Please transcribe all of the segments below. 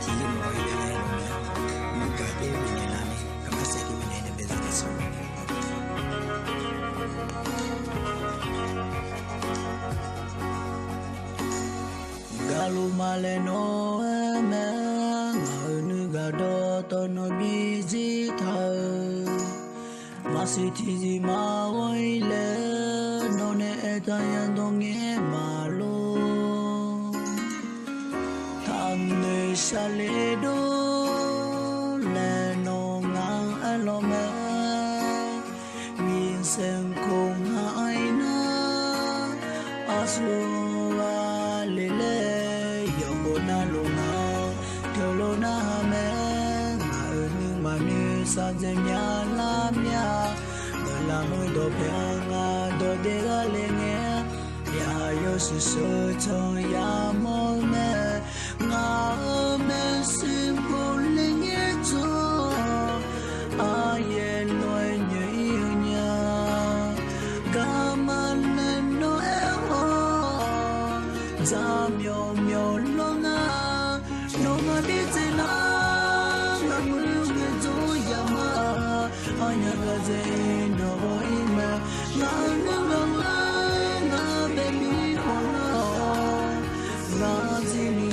city more than Mugabe Winelani, Kamasaki in a business. Galumaleno, Nugado, Tono busy Masiti Maoile, None Etayandonge Malo Tamne Saledo, Lenongang Alome, Vincent Kong Aina, Asua Lile, Yongona Luna, Tolona Hame, Manu Sanzemia Lamia, Lamu do Pianga do de Galinga, Yayosu Soto Yamome, Name simple Lingeto, Ayen Loinya, Gaman no Eho, Zamyo Myo Longa, Longa Ditina, Lamu Yama, Ayagaze no Ima, Nanga Baby Hola, Razini.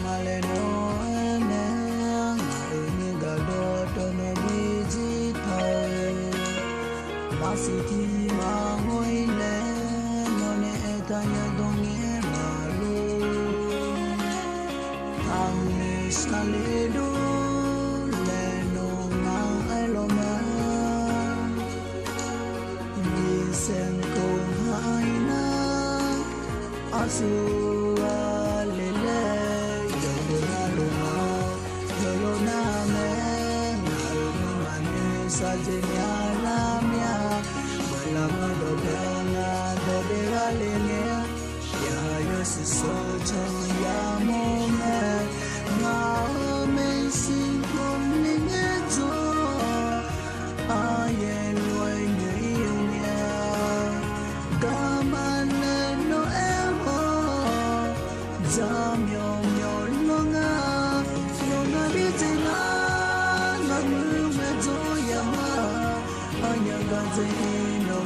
Maleno, Nugado, Tono busy Masiti Maoile, None Etayandonge Malo Tamne Saledo, Lenongang Alome, Vincent Kong Aina, Asua Lile. Sajenya lamia, malama do bela do belalenya, ya yosi soto ya mome, ma me sinkolingeto, ayen loinya, gamane no eho, zamyo myo longa, longa bitina. Ayagaze no